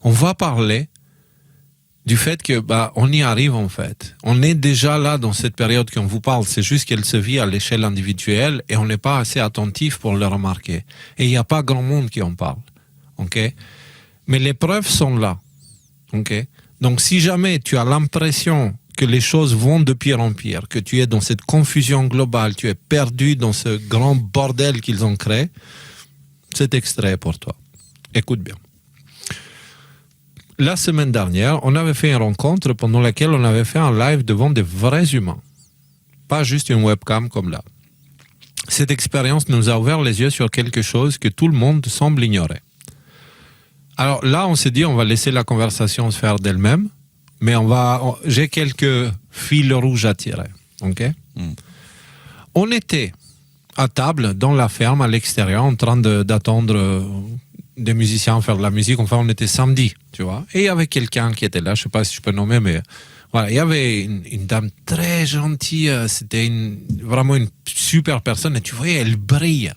On va parler du fait que on y arrive en fait. On est déjà là dans cette période qu'on vous parle. C'est juste qu'elle se vit à l'échelle individuelle et on n'est pas assez attentif pour le remarquer. Et il n'y a pas grand monde qui en parle. Okay? Mais les preuves sont là. Okay? Donc si jamais tu as l'impression que les choses vont de pire en pire, que tu es dans cette confusion globale, tu es perdu dans ce grand bordel qu'ils ont créé, cet extrait est pour toi. Écoute bien. La semaine dernière, on avait fait une rencontre pendant laquelle on avait fait un live devant des vrais humains. Pas juste une webcam comme là. Cette expérience nous a ouvert les yeux sur quelque chose que tout le monde semble ignorer. Alors là, on s'est dit, on va laisser la conversation se faire d'elle-même, mais j'ai quelques fils rouges à tirer. Okay? On était à table dans la ferme à l'extérieur en train d'attendre des musiciens faire de la musique. Enfin, on était samedi, tu vois. Et il y avait quelqu'un qui était là, je sais pas si je peux nommer, mais voilà, il y avait une dame très gentille. C'était vraiment une super personne. Et tu voyais, elle brille.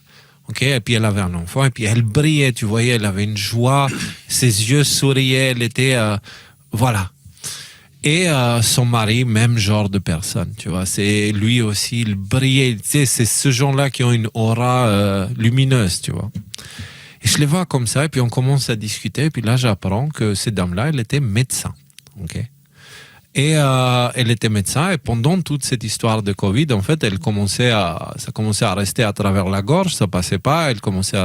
Okay? Et puis elle avait un enfant. Et puis elle brillait, tu voyais, elle avait une joie. Ses yeux souriaient. Elle était, voilà. Et son mari, même genre de personne, tu vois. C'est lui aussi, il brillait. Tu sais, c'est ce genre-là qui ont une aura lumineuse, tu vois. Et je les vois comme ça, et puis on commence à discuter, et puis là j'apprends que cette dame-là, elle était médecin. Okay? Et elle était médecin, et pendant toute cette histoire de Covid, en fait, ça commençait à rester à travers la gorge, ça passait pas, elle commençait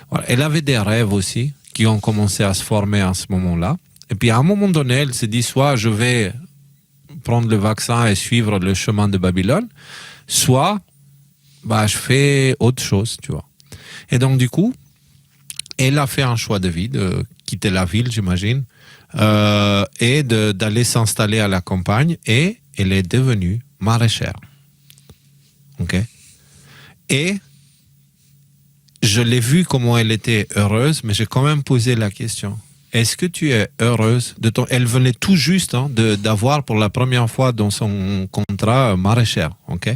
voilà. Elle avait des rêves aussi, qui ont commencé à se former à ce moment-là. Et puis à un moment donné, elle s'est dit, soit je vais prendre le vaccin et suivre le chemin de Babylone, soit je fais autre chose, tu vois. Et donc, du coup, elle a fait un choix de vie, de quitter la ville, j'imagine, et d'aller s'installer à la campagne, et elle est devenue maraîchère. OK? Et je l'ai vu comment elle était heureuse, mais j'ai quand même posé la question. Est-ce que tu es heureuse de ton... Elle venait tout juste d'avoir pour la première fois dans son contrat maraîchère. OK?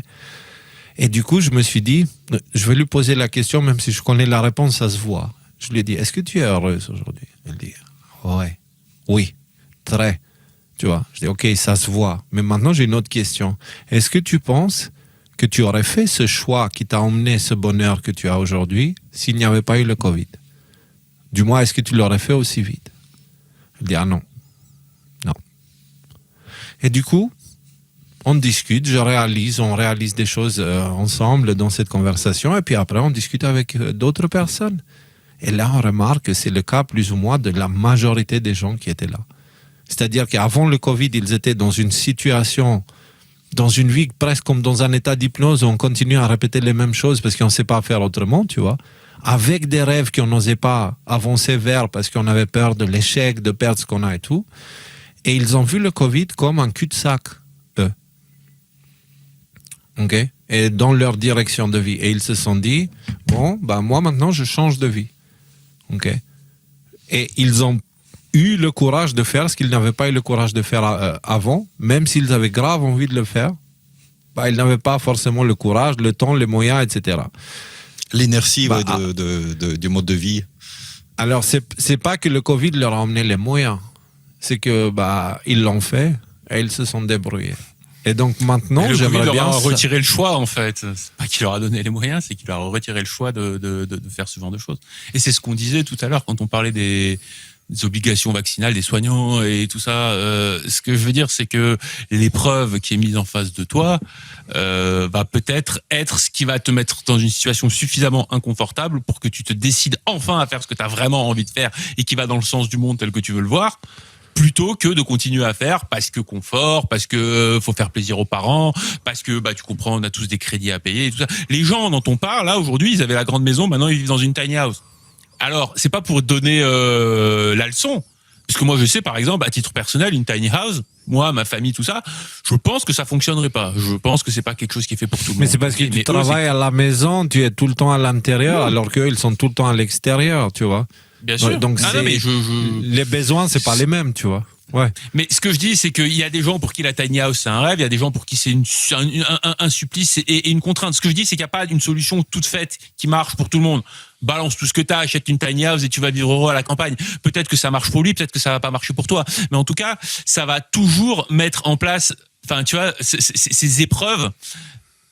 Et du coup, je me suis dit, je vais lui poser la question, même si je connais la réponse, ça se voit. Je lui ai dit, est-ce que tu es heureuse aujourd'hui? Elle dit, ouais, oui, très. Tu vois, je dis, ok, ça se voit. Mais maintenant, j'ai une autre question. Est-ce que tu penses que tu aurais fait ce choix qui t'a emmené ce bonheur que tu as aujourd'hui s'il n'y avait pas eu le Covid? Du moins, est-ce que tu l'aurais fait aussi vite? Elle dit, ah non. Non. Et du coup, on discute, on réalise des choses ensemble dans cette conversation, et puis après on discute avec d'autres personnes. Et là on remarque que c'est le cas plus ou moins de la majorité des gens qui étaient là. C'est-à-dire qu'avant le Covid, ils étaient dans une situation, dans une vie presque comme dans un état d'hypnose où on continue à répéter les mêmes choses parce qu'on ne sait pas faire autrement, tu vois, avec des rêves qu'on n'osait pas avancer vers parce qu'on avait peur de l'échec, de perdre ce qu'on a et tout. Et ils ont vu le Covid comme un cul-de-sac. Okay? Et dans leur direction de vie. Et ils se sont dit, moi maintenant je change de vie. Okay? Et ils ont eu le courage de faire ce qu'ils n'avaient pas eu le courage de faire avant, même s'ils avaient grave envie de le faire. Ils n'avaient pas forcément le courage, le temps, les moyens, etc. L'inertie du mode de vie. Alors, c'est pas que le Covid leur a emmené les moyens. C'est que ils l'ont fait et ils se sont débrouillés. Et donc maintenant, j'aimerais bien... Il leur a retiré le choix, en fait. C'est pas qu'il leur a donné les moyens, c'est qu'il leur a retiré le choix de faire ce genre de choses. Et c'est ce qu'on disait tout à l'heure quand on parlait des obligations vaccinales des soignants et tout ça. Ce que je veux dire, c'est que l'épreuve qui est mise en face de toi va peut-être être ce qui va te mettre dans une situation suffisamment inconfortable pour que tu te décides enfin à faire ce que tu as vraiment envie de faire et qui va dans le sens du monde tel que tu veux le voir, plutôt que de continuer à faire parce que confort, parce que faut faire plaisir aux parents, parce que tu comprends, on a tous des crédits à payer et tout ça. Les gens dont on parle là aujourd'hui, ils avaient la grande maison, maintenant ils vivent dans une tiny house. Alors, c'est pas pour donner la leçon, parce que moi je sais par exemple à titre personnel, une tiny house, moi, ma famille, tout ça, je pense que ça fonctionnerait pas. Je pense que c'est pas quelque chose qui est fait pour tout le monde. Mais c'est parce que tu travailles à la maison, tu es tout le temps à l'intérieur, alors qu'eux ils sont tout le temps à l'extérieur, tu vois. Bien sûr. Donc les besoins c'est pas les mêmes, tu vois. Ouais. Mais ce que je dis, c'est qu'il y a des gens pour qui la tiny house c'est un rêve, il y a des gens pour qui c'est un supplice et une contrainte. Ce que je dis, c'est qu'il n'y a pas une solution toute faite qui marche pour tout le monde. Balance tout ce que t'as, achète une tiny house et tu vas vivre heureux à la campagne. Peut-être que ça marche pour lui, peut-être que ça va pas marcher pour toi. Mais en tout cas, ça va toujours mettre en place, enfin, tu vois, ces épreuves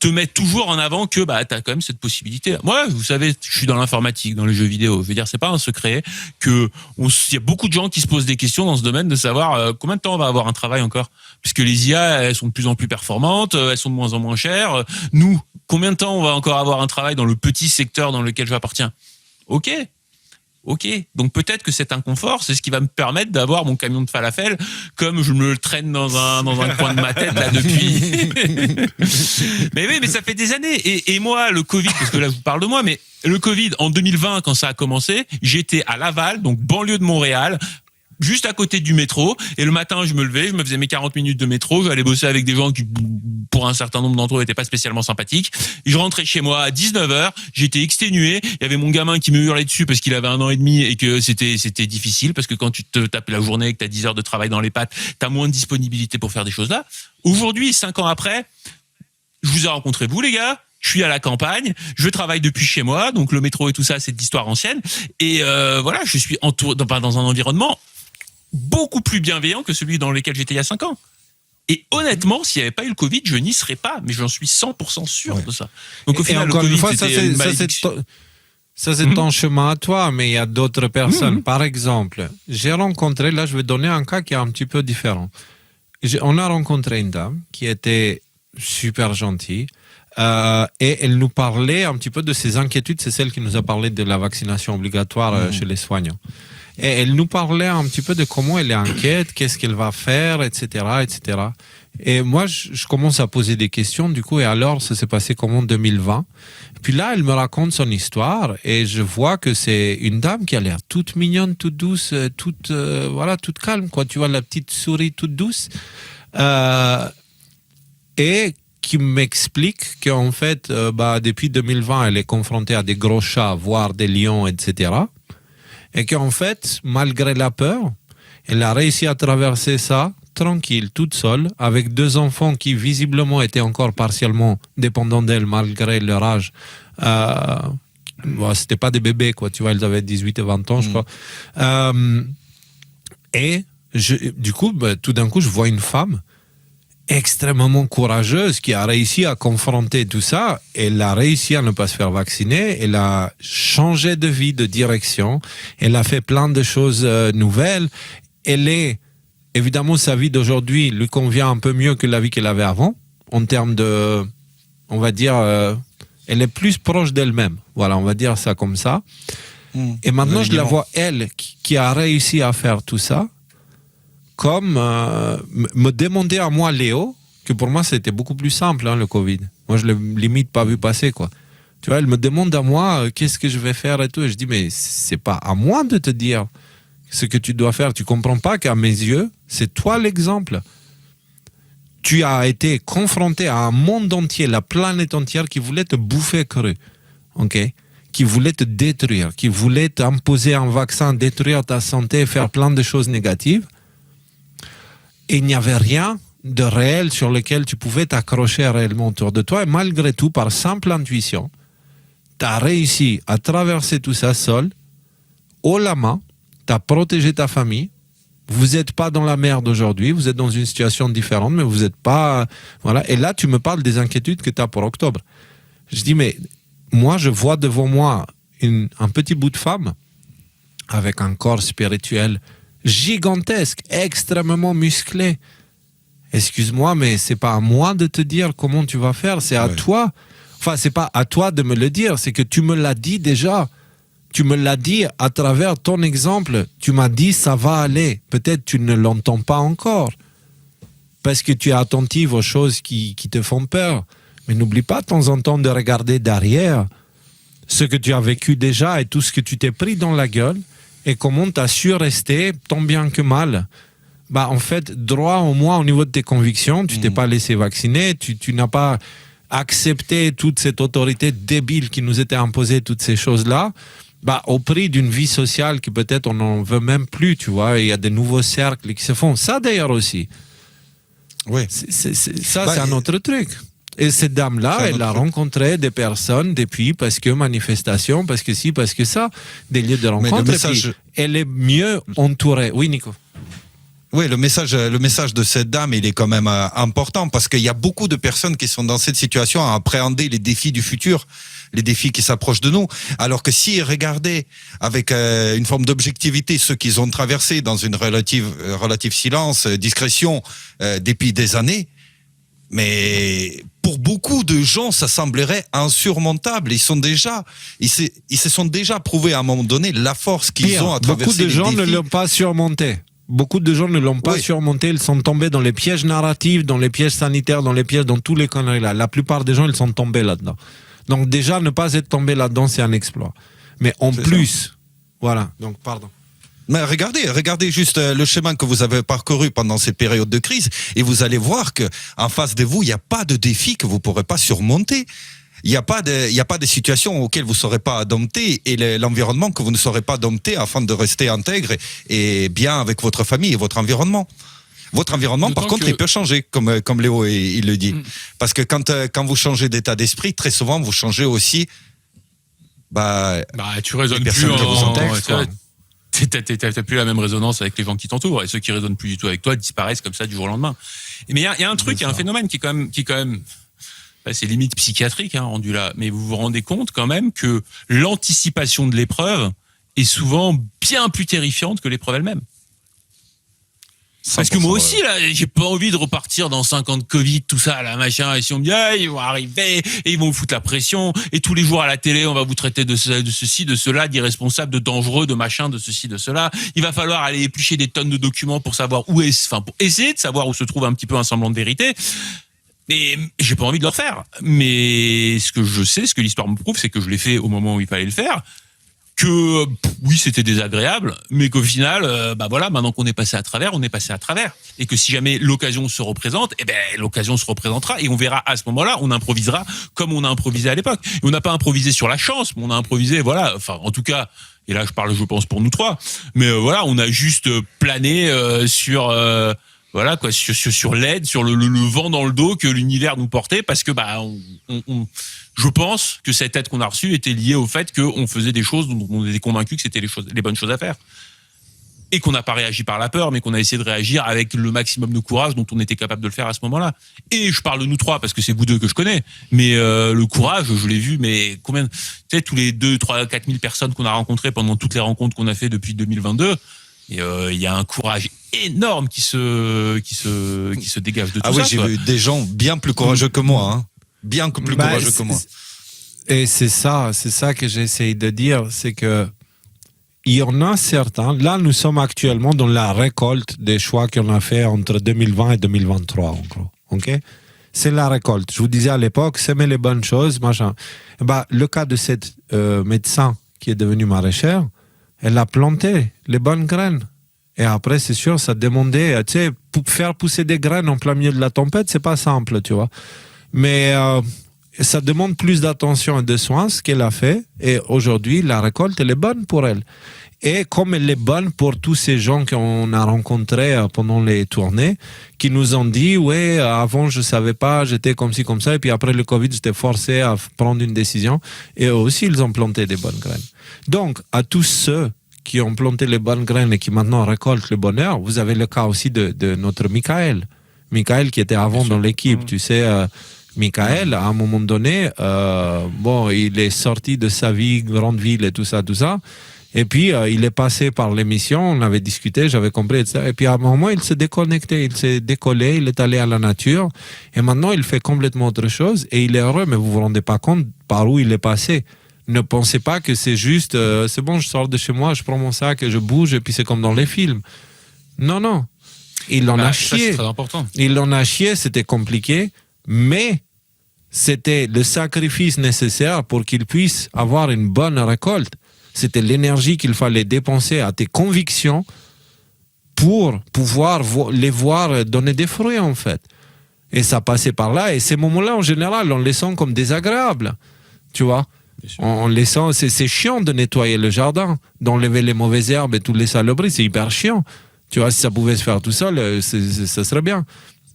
te mettent toujours en avant que t'as quand même cette possibilité. Moi, vous savez, je suis dans l'informatique, dans les jeux vidéo. Je veux dire, c'est pas un secret que il y a beaucoup de gens qui se posent des questions dans ce domaine de savoir combien de temps on va avoir un travail encore, puisque les IA elles sont de plus en plus performantes, elles sont de moins en moins chères. Nous, combien de temps on va encore avoir un travail dans le petit secteur dans lequel j'appartiens? Ok, donc peut-être que cet inconfort, c'est ce qui va me permettre d'avoir mon camion de falafel comme je me le traîne dans un coin de ma tête là depuis. Mais oui, mais ça fait des années. Et moi, le Covid, parce que là je vous parle de moi, mais le Covid en 2020 quand ça a commencé, j'étais à Laval, donc banlieue de Montréal, juste à côté du métro, et le matin je me levais, je me faisais mes 40 minutes de métro, j'allais bosser avec des gens qui pour un certain nombre d'entre eux n'étaient pas spécilement sympathiques. Je rentrais chez moi à 19h, j'étais exténué, il y avait mon gamin qui me hurlait dessus parce qu'il avait 1 an et demi et que c'était difficile parce que quand tu te tapes la journée et que tu as 10 heures de travail dans les pattes, tu as moins de disponibilité pour faire des choses là. Aujourd'hui, 5 ans après, je vous ai rencontré vous les gars, je suis à la campagne, je travaille depuis chez moi, donc le métro et tout ça, c'est d'histoire ancienne. Et voilà, je suis entouré dans un environnement beaucoup plus bienveillant que celui dans lequel j'étais il y a 5 ans. Et honnêtement, s'il n'y avait pas eu le Covid, je n'y serais pas, mais j'en suis 100% sûr de ça. Donc au final, encore le Covid, une fois, ça c'est ton chemin à toi, mais il y a d'autres personnes. Par exemple, j'ai rencontré, là je vais donner un cas qui est un petit peu différent. On a rencontré une dame qui était super gentille, et elle nous parlait un petit peu de ses inquiétudes. C'est celle qui nous a parlé de la vaccination obligatoire chez les soignants. Et elle nous parlait un petit peu de comment elle est inquiète, qu'est-ce qu'elle va faire, etc., etc. Et moi, je commence à poser des questions, du coup, et alors, ça s'est passé comment en 2020. Puis là, elle me raconte son histoire, et je vois que c'est une dame qui a l'air toute mignonne, toute douce, toute calme, quoi. Tu vois, la petite souris toute douce. Et qui m'explique qu'en fait, depuis 2020, elle est confrontée à des gros chats, voire des lions, etc., et qu'en fait, malgré la peur, elle a réussi à traverser ça tranquille, toute seule, avec 2 enfants qui visiblement étaient encore partiellement dépendants d'elle malgré leur âge. C'était pas des bébés, quoi, tu vois, ils avaient 18 et 20 ans, je crois. Du coup, tout d'un coup, je vois une femme extrêmement courageuse qui a réussi à confronter tout ça. Elle a réussi à ne pas se faire vacciner, elle a changé de vie, de direction, elle a fait plein de choses nouvelles. Évidemment, sa vie d'aujourd'hui lui convient un peu mieux que la vie qu'elle avait avant, en termes de, on va dire, elle est plus proche d'elle-même. Voilà, on va dire ça comme ça. Et maintenant, je la vois, elle, qui a réussi à faire tout ça, comme me demander à moi, Léo, que pour moi c'était beaucoup plus simple, le Covid. Moi je l'ai limite pas vu passer, quoi. Tu vois, elle me demande à moi qu'est-ce que je vais faire et tout, et je dis mais c'est pas à moi de te dire ce que tu dois faire. Tu comprends pas qu'à mes yeux c'est toi l'exemple. Tu as été confronté à un monde entier, la planète entière qui voulait te bouffer cru, ok, qui voulait te détruire, qui voulait t'imposer un vaccin, détruire ta santé, faire plein de choses négatives. Et il n'y avait rien de réel sur lequel tu pouvais t'accrocher réellement autour de toi. Et malgré tout, par simple intuition, tu as réussi à traverser tout ça seul, haut la main, tu as protégé ta famille. Vous n'êtes pas dans la merde aujourd'hui, vous êtes dans une situation différente, mais vous n'êtes pas... Voilà. Et là, tu me parles des inquiétudes que tu as pour octobre. Je dis, mais moi, je vois devant moi un petit bout de femme avec un corps spirituel gigantesque, extrêmement musclé. Excuse-moi, mais c'est pas à moi de te dire comment tu vas faire, c'est à toi. Enfin, c'est pas à toi de me le dire, c'est que tu me l'as dit déjà. Tu me l'as dit à travers ton exemple. Tu m'as dit ça va aller. Peut-être tu ne l'entends pas encore parce que tu es attentive aux choses qui te font peur. Mais n'oublie pas de temps en temps de regarder derrière ce que tu as vécu déjà et tout ce que tu t'es pris dans la gueule. Et comment tu as su rester, tant bien que mal, en fait, droit au moins au niveau de tes convictions. Tu t'es pas laissé vacciner, tu n'as pas accepté toute cette autorité débile qui nous était imposée, toutes ces choses-là. au prix d'une vie sociale que peut-être on n'en veut même plus, tu vois. Il y a des nouveaux cercles qui se font. Ça, d'ailleurs, aussi. Oui. C'est un autre truc. Et cette dame-là, elle a rencontré des personnes depuis, parce que manifestation, parce que ci, parce que ça, des lieux de rencontre. Elle est mieux entourée. Oui, Nico. Oui, le message de cette dame, il est quand même important, parce qu'il y a beaucoup de personnes qui sont dans cette situation à appréhender les défis du futur, les défis qui s'approchent de nous. Alors que si regardaient avec une forme d'objectivité ceux qu'ils ont traversé dans une relative silence, discrétion depuis des années, mais pour beaucoup de gens, ça semblerait insurmontable. Ils se sont déjà prouvé à un moment donné la force qu'ils ont à traverser les défis. Beaucoup de gens ne l'ont pas surmonté. Beaucoup de gens ne l'ont pas surmonté. Ils sont tombés dans les pièges narratifs, dans les pièges sanitaires, dans les pièges, dans tous les conneries là. La plupart des gens, ils sont tombés là-dedans. Donc déjà, ne pas être tombé là-dedans, c'est un exploit. Mais en plus, voilà. Donc pardon. Mais regardez juste le chemin que vous avez parcouru pendant ces périodes de crise, et vous allez voir que en face de vous, il n'y a pas de défi que vous ne pourrez pas surmonter. Il n'y a pas de situation auxquelles vous ne saurez pas dompter, et l'environnement que vous ne saurez pas dompter afin de rester intègre et bien avec votre famille et votre environnement. Votre environnement, par contre, il peut changer, comme Léo il le dit. Parce que quand vous changez d'état d'esprit, très souvent, vous changez aussi. Tu raisonnes plus t'as plus la même résonance avec les gens qui t'entourent, et ceux qui résonnent plus du tout avec toi disparaissent comme ça du jour au lendemain. Mais il y a un truc, il y a un phénomène qui est quand même c'est limite psychiatrique, rendu là, mais vous vous rendez compte quand même que l'anticipation de l'épreuve est souvent bien plus terrifiante que l'épreuve elle-même. Parce que moi aussi, là, j'ai pas envie de repartir dans 5 ans de Covid, tout ça, là, machin, et si on me dit, ils vont arriver, et ils vont vous foutre la pression, et tous les jours à la télé, on va vous traiter de ceci, de cela, d'irresponsable, de dangereux, de machin, de ceci, de cela. Il va falloir aller éplucher des tonnes de documents pour savoir pour essayer de savoir où se trouve un petit peu un semblant de vérité. Et j'ai pas envie de le refaire. Mais ce que je sais, ce que l'histoire me prouve, c'est que je l'ai fait au moment où il fallait le faire. Que oui, c'était désagréable, mais qu'au final, maintenant qu'on est passé à travers, on est passé à travers. Et que si jamais l'occasion se représente, l'occasion se représentera, et on verra à ce moment-là, on improvisera comme on a improvisé à l'époque. Et on n'a pas improvisé sur la chance, mais on a improvisé, en tout cas, et là je parle, je pense, pour nous trois, mais on a juste plané sur l'aide, sur le vent dans le dos que l'univers nous portait, parce que je pense que cette aide qu'on a reçue était liée au fait qu'on faisait des choses dont on était convaincu que c'était les bonnes choses à faire. Et qu'on n'a pas réagi par la peur, mais qu'on a essayé de réagir avec le maximum de courage dont on était capable de le faire à ce moment-là. Et je parle de nous trois, parce que c'est vous deux que je connais. Mais le courage, je l'ai vu, mais combien... Tu sais, tous les 2, 3, 4 000 personnes qu'on a rencontrées pendant toutes les rencontres qu'on a fait depuis 2022, il y a un courage énorme qui se dégage de tout ça. Ah oui, j'ai vu des gens bien plus courageux que moi, bien plus courageux que moi. Et c'est ça que j'essaye de dire, c'est que il y en a certains. Là, nous sommes actuellement dans la récolte des choix qu'on a fait entre 2020 et 2023, en gros. Ok? C'est la récolte. Je vous disais à l'époque, s'aimer les bonnes choses, machin. Le cas de cette médecin qui est devenue maraîchère, elle a planté les bonnes graines. Et après, c'est sûr, ça demandait, faire pousser des graines en plein milieu de la tempête, c'est pas simple, tu vois. Mais ça demande plus d'attention et de soins, ce qu'elle a fait. Et aujourd'hui, la récolte, elle est bonne pour elle. Et comme elle est bonne pour tous ces gens qu'on a rencontrés pendant les tournées, qui nous ont dit, ouais, avant, je savais pas, j'étais comme ci, comme ça. Et puis après le Covid, j'étais forcé à prendre une décision. Et eux aussi, ils ont planté des bonnes graines. Donc, à tous ceux qui ont planté les bonnes graines et qui maintenant récoltent le bonheur, vous avez le cas aussi de notre Michael. Michael qui était avant dans l'équipe, tu sais... Michael, à un moment donné, il est sorti de sa vie, grande ville et tout ça. Et puis, il est passé par l'émission, on avait discuté, j'avais compris, etc. Et puis, à un moment, il s'est déconnecté, il s'est décollé, il est allé à la nature. Et maintenant, il fait complètement autre chose. Et il est heureux, mais vous vous rendez pas compte par où il est passé. Ne pensez pas que c'est juste, c'est bon, je sors de chez moi, je prends mon sac et je bouge, et puis c'est comme dans les films. Non. Il en a chié. C'est très important. Il en a chié, c'était compliqué. Mais c'était le sacrifice nécessaire pour qu'il puisse avoir une bonne récolte. C'était l'énergie qu'il fallait dépenser à tes convictions pour pouvoir les voir donner des fruits, en fait. Et ça passait par là. Et ces moments-là, en général, on les sent comme désagréables. Tu vois ? bien sûr. En laissant, c'est chiant de nettoyer le jardin, d'enlever les mauvaises herbes et tous les saloperies, c'est hyper chiant. Tu vois, si ça pouvait se faire tout seul, ça serait bien.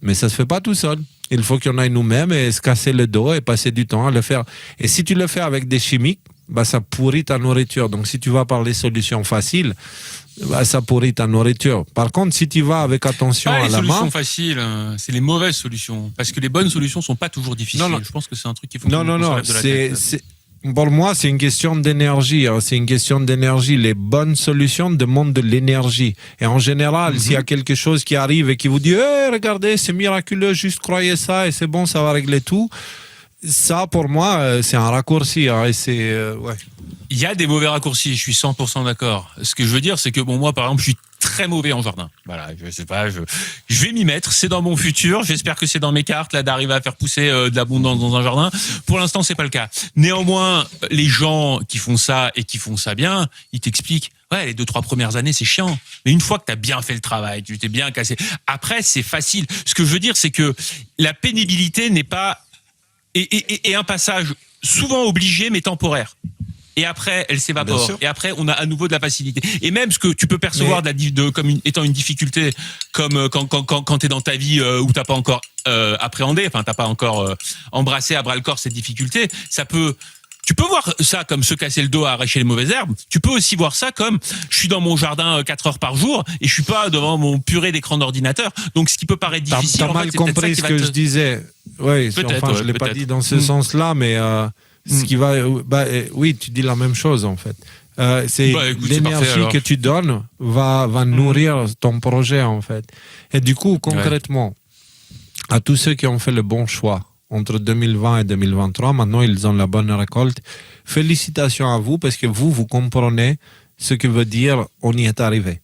Mais ça se fait pas tout seul. Il faut qu'on aille nous-mêmes et se casser le dos et passer du temps à le faire. Et si tu le fais avec des chimiques, bah, ça pourrit ta nourriture. Donc, si tu vas par les solutions faciles, bah, ça pourrit ta nourriture. Par contre, si tu vas avec attention à les la solutions main... faciles, c'est les mauvaises solutions. Parce que les bonnes solutions sont pas toujours difficiles. Non. Je pense que c'est un truc qu'il faut Non, qu'on non, s'enlève de la tête. pour moi, c'est une question d'énergie. Hein. C'est une question d'énergie. Les bonnes solutions demandent de l'énergie. Et en général, s'il y a quelque chose qui arrive et qui vous dit hey, regardez, c'est miraculeux, juste croyez ça et c'est bon, ça va régler tout. Ça, pour moi, c'est un raccourci. Hein, et c'est, ouais. Il y a des mauvais raccourcis, je suis 100% d'accord. Ce que je veux dire, c'est que bon, moi, par exemple, je suis très mauvais en jardin. Voilà, je sais pas, je vais m'y mettre. C'est dans mon futur. J'espère que c'est dans mes cartes là d'arriver à faire pousser de l'abondance dans un jardin. Pour l'instant, c'est pas le cas. Néanmoins, les gens qui font ça et qui font ça bien, ils t'expliquent. Ouais, les 2-3 premières années, c'est chiant. Mais une fois que tu as bien fait le travail, tu t'es bien cassé. Après, c'est facile. Ce que je veux dire, c'est que la pénibilité n'est pas et un passage souvent obligé mais temporaire. Et après, elle s'évapore. Et après, on a à nouveau de la facilité. Et même ce que tu peux percevoir comme étant une difficulté, comme quand tu es dans ta vie où t'as pas encore appréhendé, enfin t'as pas encore embrassé à bras le corps cette difficulté, ça peut. Tu peux voir ça comme se casser le dos à arracher les mauvaises herbes. Tu peux aussi voir ça comme je suis dans mon jardin 4 heures par jour et je suis pas devant mon purée d'écran d'ordinateur. Donc ce qui peut paraître difficile, T'as mal compris ce que je disais. Oui, enfin, je l'ai pas dit dans ce sens-là, mais ce qui va, oui, tu dis la même chose en fait. C'est l'énergie que tu donnes va nourrir ton projet en fait. Et du coup, concrètement, à tous ceux qui ont fait le bon choix entre 2020 et 2023, maintenant ils ont la bonne récolte. Félicitations à vous parce que vous comprenez ce que veut dire on y est arrivé.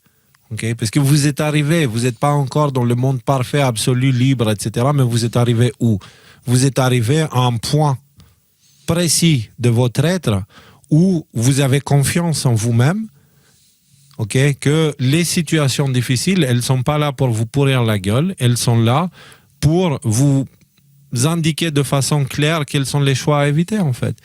Okay? Parce que vous êtes arrivé, vous n'êtes pas encore dans le monde parfait, absolu, libre, etc. Mais vous êtes arrivé où? Vous êtes arrivé à un point précis de votre être où vous avez confiance en vous-même, okay? Que les situations difficiles, elles ne sont pas là pour vous pourrir la gueule, elles sont là pour vous indiquer de façon claire quels sont les choix à éviter en fait.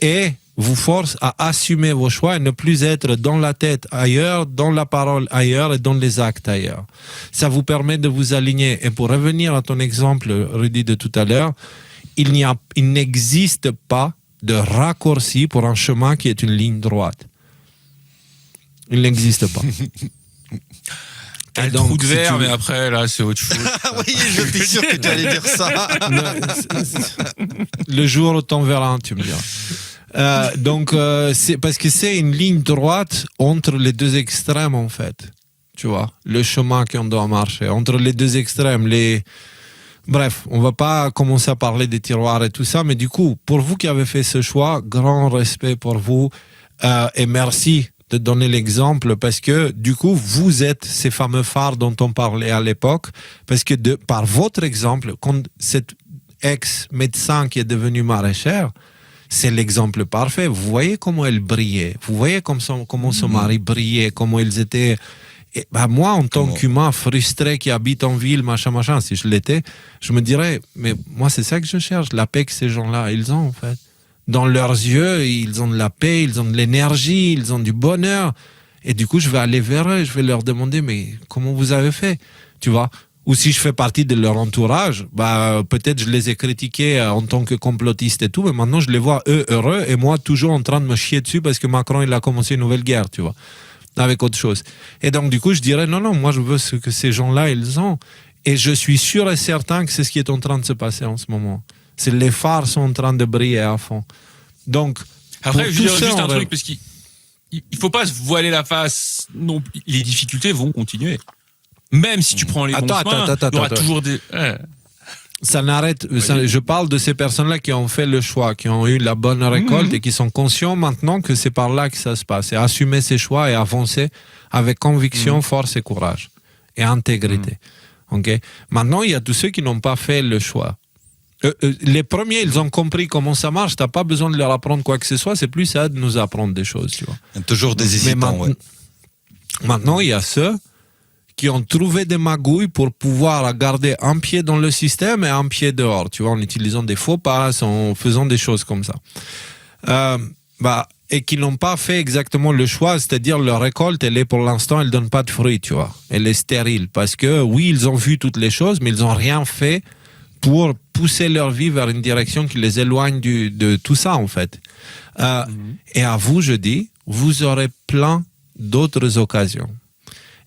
Et vous force à assumer vos choix et ne plus être dans la tête ailleurs, dans la parole ailleurs et dans les actes ailleurs. Ça vous permet de vous aligner. Et pour revenir à ton exemple, Rudy, de tout à l'heure, il n'existe pas de raccourci pour un chemin qui est une ligne droite. Il n'existe pas. T'as le trou de verre, mais après, là, c'est autre chose. Oui, je suis sûr que tu allais dire ça. Le jour où t'en verras un, tu me diras. Donc, c'est parce que c'est une ligne droite entre les deux extrêmes, en fait. Tu vois, le chemin qu'on doit marcher. Entre les deux extrêmes, Bref, on va pas commencer à parler des tiroirs et tout ça, mais du coup, pour vous qui avez fait ce choix, grand respect pour vous et merci de donner l'exemple parce que du coup, vous êtes ces fameux phares dont on parlait à l'époque parce que par votre exemple, quand cet ex-médecin qui est devenu maraîchère, c'est l'exemple parfait. Vous voyez comment elle brillait, vous voyez comment son mari brillait, comment ils étaient... Et moi, en tant qu'humain frustré qui habite en ville, machin, si je l'étais, je me dirais, mais moi, c'est ça que je cherche, la paix que ces gens-là, ils ont, en fait. Dans leurs yeux, ils ont de la paix, ils ont de l'énergie, ils ont du bonheur. Et du coup, je vais aller vers eux, je vais leur demander, mais comment vous avez fait? Tu vois? Ou si je fais partie de leur entourage, peut-être je les ai critiqués en tant que complotistes et tout, mais maintenant, je les vois eux heureux et moi, toujours en train de me chier dessus parce que Macron, il a commencé une nouvelle guerre, tu vois? Avec autre chose. Et donc, du coup, je dirais, non, moi, je veux ce que ces gens-là, ils ont. Et je suis sûr et certain que c'est ce qui est en train de se passer en ce moment. C'est les phares sont en train de briller à fond. Donc, après, je dirais juste un truc, parce qu'il faut pas se voiler la face. Non, les difficultés vont continuer. Même si tu prends les bons chemins, il y aura toujours des... Ça n'arrête. Oui. Je parle de ces personnes-là qui ont fait le choix, qui ont eu la bonne récolte et qui sont conscients maintenant que c'est par là que ça se passe. Et assumer ses choix et avancer avec conviction, force et courage et intégrité. Okay? Maintenant, il y a tous ceux qui n'ont pas fait le choix. Les premiers, ils ont compris comment ça marche. T'as pas besoin de leur apprendre quoi que ce soit. C'est plus ça de nous apprendre des choses. Tu vois. Il y a toujours des hésitants. Maintenant, il y a ceux qui ont trouvé des magouilles pour pouvoir garder un pied dans le système et un pied dehors, tu vois, en utilisant des faux passes, en faisant des choses comme ça. et qui n'ont pas fait exactement le choix, c'est-à-dire leur récolte, elle est pour l'instant, elle donne pas de fruits, tu vois. Elle est stérile parce que oui, ils ont vu toutes les choses, mais ils ont rien fait pour pousser leur vie vers une direction qui les éloigne de tout ça, en fait. Et à vous, je dis, vous aurez plein d'autres occasions.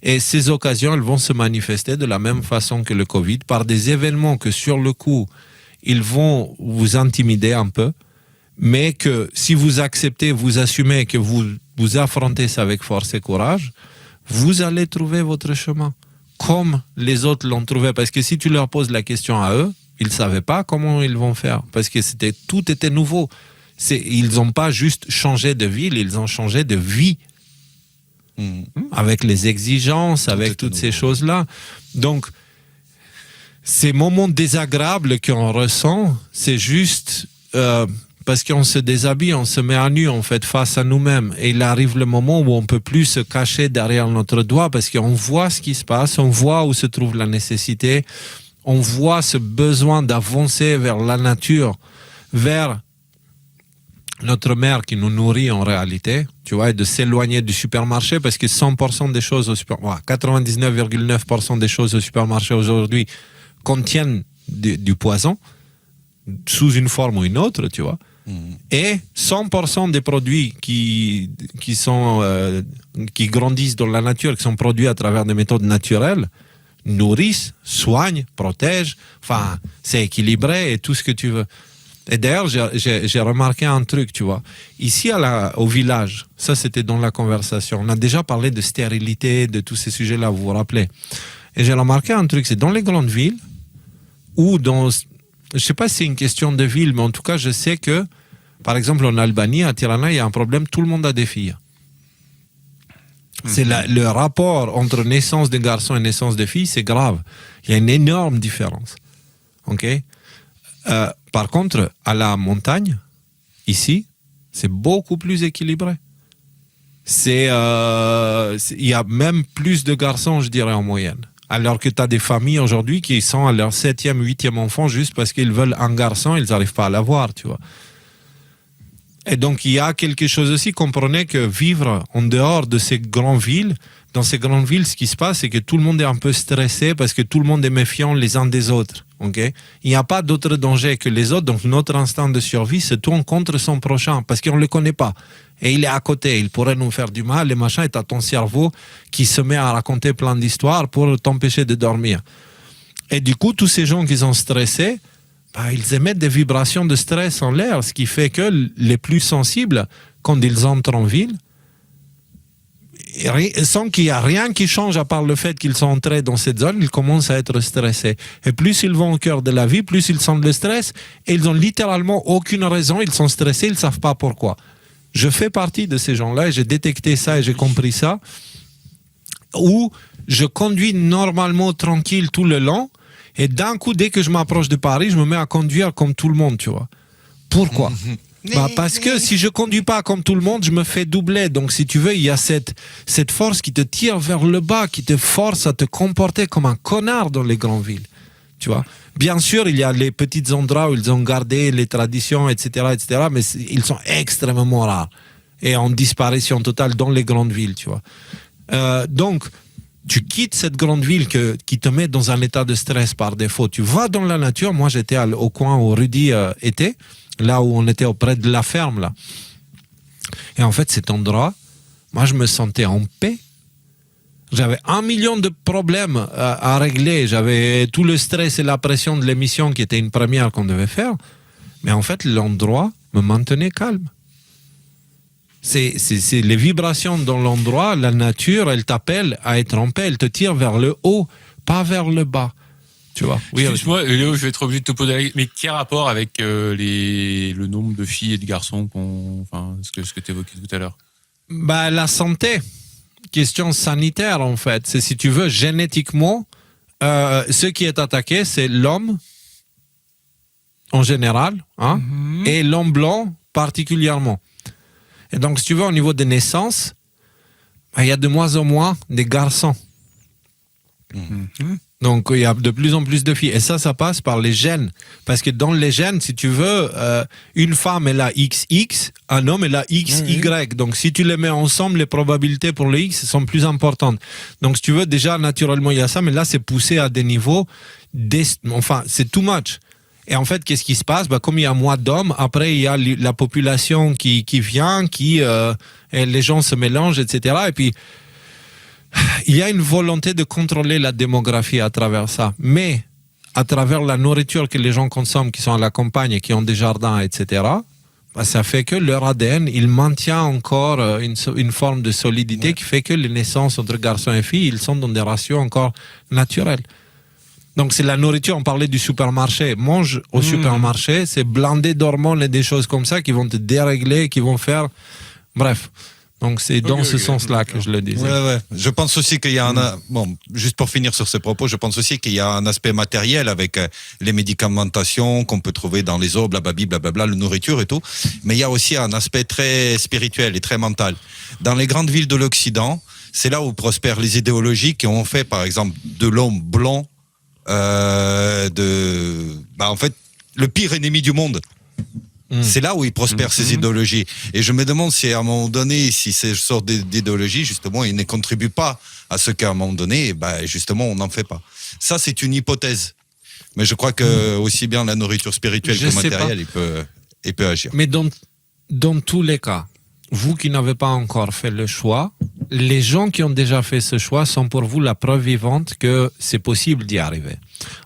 Et ces occasions, elles vont se manifester de la même façon que le Covid, par des événements que sur le coup, ils vont vous intimider un peu, mais que si vous acceptez, vous assumez, que vous affrontez ça avec force et courage, vous allez trouver votre chemin, comme les autres l'ont trouvé. Parce que si tu leur poses la question à eux, ils ne savaient pas comment ils vont faire, parce que tout était nouveau. Ils n'ont pas juste changé de ville, ils ont changé de vie. Avec les exigences, avec toutes ces choses-là. Donc, ces moments désagréables qu'on ressent, c'est juste parce qu'on se déshabille, on se met à nu en fait face à nous-mêmes. Et il arrive le moment où on ne peut plus se cacher derrière notre doigt parce qu'on voit ce qui se passe, on voit où se trouve la nécessité, on voit ce besoin d'avancer vers la nature, vers notre mère qui nous nourrit en réalité, tu vois, et de s'éloigner du supermarché parce que 100% des choses au supermarché, 99,9% des choses au supermarché aujourd'hui contiennent du poison sous une forme ou une autre, tu vois. Et 100% des produits qui grandissent dans la nature, qui sont produits à travers des méthodes naturelles, nourrissent, soignent, protègent, enfin, c'est équilibré et tout ce que tu veux. Et d'ailleurs, j'ai remarqué un truc, tu vois. Ici, au village, ça c'était dans la conversation, on a déjà parlé de stérilité, de tous ces sujets-là, vous vous rappelez. Et j'ai remarqué un truc, c'est dans les grandes villes, ou dans... Je ne sais pas si c'est une question de ville, mais en tout cas, je sais que, par exemple, en Albanie, à Tirana, il y a un problème, tout le monde a des filles. C'est le rapport entre naissance de garçons et naissance de filles, c'est grave. Il y a une énorme différence. OK ? Par contre, à la montagne, ici, c'est beaucoup plus équilibré. Il y a même plus de garçons, je dirais, en moyenne. Alors que tu as des familles aujourd'hui qui sont à leur 7e, 8e enfant juste parce qu'ils veulent un garçon, ils n'arrivent pas à l'avoir, tu vois. Et donc, il y a quelque chose aussi, comprenez que vivre en dehors de ces grandes villes, dans ces grandes villes, ce qui se passe, c'est que tout le monde est un peu stressé parce que tout le monde est méfiant les uns des autres. Okay? Il n'y a pas d'autre danger que les autres, donc notre instinct de survie se tourne contre son prochain parce qu'on ne le connaît pas. Et il est à côté, il pourrait nous faire du mal, et machin, et t'as ton cerveau qui se met à raconter plein d'histoires pour t'empêcher de dormir. Et du coup, tous ces gens qui sont stressés, ils émettent des vibrations de stress en l'air, ce qui fait que les plus sensibles, quand ils entrent en ville, sans qu'il y ait rien qui change à part le fait qu'ils sont entrés dans cette zone, ils commencent à être stressés. Et plus ils vont au cœur de la vie, plus ils sentent le stress, et ils n'ont littéralement aucune raison, ils sont stressés, ils ne savent pas pourquoi. Je fais partie de ces gens-là, et j'ai détecté ça et j'ai compris ça, où je conduis normalement tranquille tout le long, et d'un coup, dès que je m'approche de Paris, je me mets à conduire comme tout le monde, tu vois. Pourquoi ? Parce que si je conduis pas comme tout le monde, je me fais doubler. Donc, si tu veux, il y a cette force qui te tire vers le bas, qui te force à te comporter comme un connard dans les grandes villes. Tu vois. Bien sûr, il y a les petits endroits où ils ont gardé les traditions, etc., mais ils sont extrêmement rares et en disparition totale dans les grandes villes, tu vois. Donc, tu quittes cette grande ville qui te met dans un état de stress par défaut. Tu vas dans la nature. Moi, j'étais au coin où Rudy était, là où on était auprès de la ferme, là. Et en fait, cet endroit, moi, je me sentais en paix. J'avais 1 million de problèmes à régler. J'avais tout le stress et la pression de l'émission qui était une première qu'on devait faire. Mais en fait, l'endroit me maintenait calme. C'est les vibrations dans l'endroit, la nature, elle t'appelle à être en paix, elle te tire vers le haut, pas vers le bas. Tu vois. Oui, excuse-moi, Léo, je vais être obligé de te poser la question. Mais quel rapport avec le nombre de filles et de garçons ce que tu évoquais tout à l'heure? La santé, question sanitaire en fait. C'est, si tu veux, génétiquement, ce qui est attaqué, c'est l'homme en général, et l'homme blanc particulièrement. Et donc, si tu veux, au niveau des naissances, il y a de moins en moins des garçons. Donc, il y a de plus en plus de filles. Et ça passe par les gènes. Parce que dans les gènes, si tu veux, une femme, elle a XX, un homme, elle a XY. Donc, si tu les mets ensemble, les probabilités pour les X sont plus importantes. Donc, si tu veux, déjà, naturellement, il y a ça. Mais là, c'est poussé à des niveaux... Enfin, c'est too much. Et en fait, qu'est-ce qui se passe? Comme il y a moins d'hommes, après, il y a la population qui vient, et les gens se mélangent, etc. Et puis... il y a une volonté de contrôler la démographie à travers ça. Mais à travers la nourriture que les gens consomment, qui sont à la campagne, qui ont des jardins, etc., ça fait que leur ADN, il maintient encore une forme de solidité qui fait que les naissances entre garçons et filles, ils sont dans des ratios encore naturels. Donc c'est la nourriture, on parlait du supermarché. Mange au supermarché, c'est blindé d'hormones et des choses comme ça qui vont te dérégler, qui vont faire... Bref. Donc c'est dans ce sens-là que je le disais. Ouais. Je pense aussi qu'il y a juste pour finir sur ce propos, je pense aussi qu'il y a un aspect matériel avec les médicamentations qu'on peut trouver dans les eaux, blablabla, la nourriture et tout. Mais il y a aussi un aspect très spirituel et très mental. Dans les grandes villes de l'Occident, c'est là où prospèrent les idéologies qui ont fait, par exemple, de l'homme blanc, en fait, le pire ennemi du monde. C'est là où ils prospèrent ces idéologies. Et je me demande si à un moment donné, si ces sortes d'idéologies, justement, ils ne contribuent pas à ce qu'à un moment donné, justement, on n'en fait pas. Ça, c'est une hypothèse. Mais je crois que aussi bien la nourriture spirituelle que matérielle, il peut agir. Mais dans tous les cas, vous qui n'avez pas encore fait le choix, les gens qui ont déjà fait ce choix sont pour vous la preuve vivante que c'est possible d'y arriver.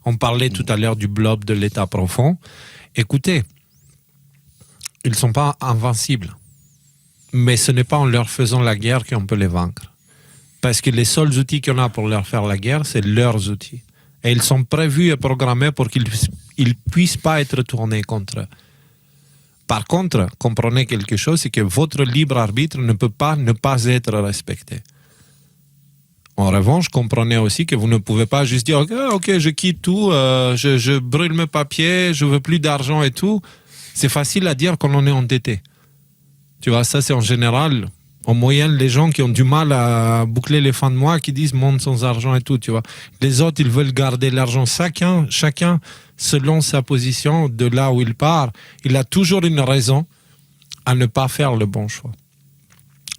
On parlait tout à l'heure du blob de l'état profond. Écoutez, ils ne sont pas invincibles. Mais ce n'est pas en leur faisant la guerre qu'on peut les vaincre. Parce que les seuls outils qu'on a pour leur faire la guerre, c'est leurs outils. Et ils sont prévus et programmés pour qu'ils ne puissent pas être tournés contre eux. Par contre, comprenez quelque chose, c'est que votre libre arbitre ne peut pas ne pas être respecté. En revanche, comprenez aussi que vous ne pouvez pas juste dire « Ok, je quitte tout, je brûle mes papiers, je veux plus d'argent et tout ». C'est facile à dire quand on est endetté. Tu vois, ça c'est en général, en moyenne, les gens qui ont du mal à boucler les fins de mois, qui disent « monde sans argent et tout », tu vois. Les autres, ils veulent garder l'argent. Chacun, selon sa position, de là où il part, il a toujours une raison à ne pas faire le bon choix.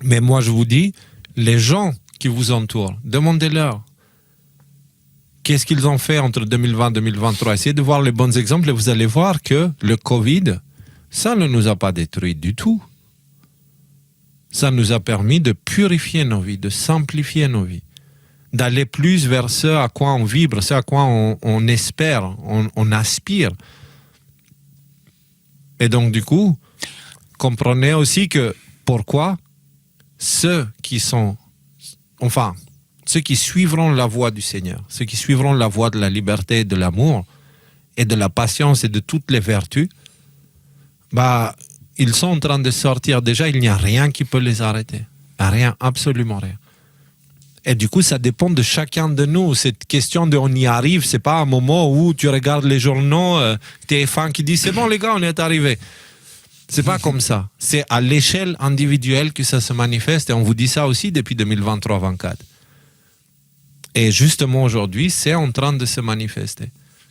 Mais moi, je vous dis, les gens qui vous entourent, demandez-leur qu'est-ce qu'ils ont fait entre 2020 et 2023. Essayez de voir les bons exemples et vous allez voir que le Covid, ça ne nous a pas détruit du tout. Ça nous a permis de purifier nos vies, de simplifier nos vies, d'aller plus vers ce à quoi on vibre, ce à quoi on espère, on aspire. Et donc, du coup, comprenez aussi que pourquoi ceux qui suivront la voie du Seigneur, ceux qui suivront la voie de la liberté, de l'amour et de la patience et de toutes les vertus, ils sont en train de sortir. Déjà, il n'y a rien qui peut les arrêter. Rien, absolument rien. Et du coup, ça dépend de chacun de nous. Cette question de on y arrive, c'est pas un moment où tu regardes les journaux, TF1 qui dit c'est bon les gars, on est arrivé. C'est pas comme ça. C'est à l'échelle individuelle que ça se manifeste et on vous dit ça aussi depuis 2023-24. Et justement aujourd'hui, c'est en train de se manifester.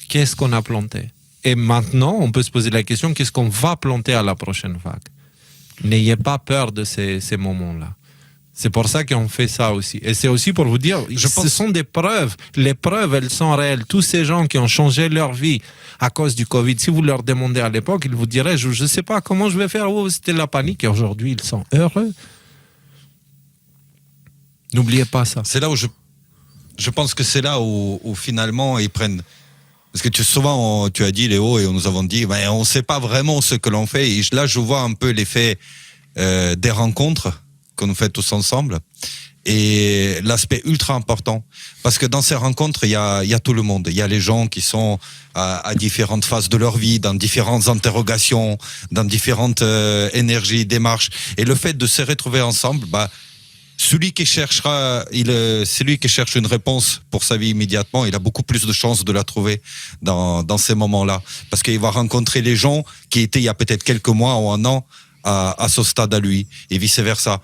Qu'est-ce qu'on a planté? Et maintenant, on peut se poser la question, qu'est-ce qu'on va planter à la prochaine vague? N'ayez pas peur de ces moments-là. C'est pour ça qu'on fait ça aussi. Et c'est aussi pour vous dire, ce sont des preuves. Les preuves, elles sont réelles. Tous ces gens qui ont changé leur vie à cause du Covid, si vous leur demandez à l'époque, ils vous diraient, je ne sais pas comment je vais faire. Oh, c'était la panique. Et aujourd'hui, ils sont heureux. N'oubliez pas ça. C'est là où je pense que c'est là où finalement ils prennent... Parce que souvent, tu as dit, Léo, et nous avons dit, on ne sait pas vraiment ce que l'on fait. Et là, je vois un peu l'effet des rencontres qu'on fait tous ensemble. Et l'aspect ultra important. Parce que dans ces rencontres, il y a tout le monde. Il y a les gens qui sont à différentes phases de leur vie, dans différentes interrogations, dans différentes énergies, démarches. Et le fait de se retrouver ensemble, celui qui cherche une réponse pour sa vie immédiatement, il a beaucoup plus de chances de la trouver dans ces moments-là. Parce qu'il va rencontrer les gens qui étaient il y a peut-être quelques mois ou un an à ce stade à lui, et vice-versa.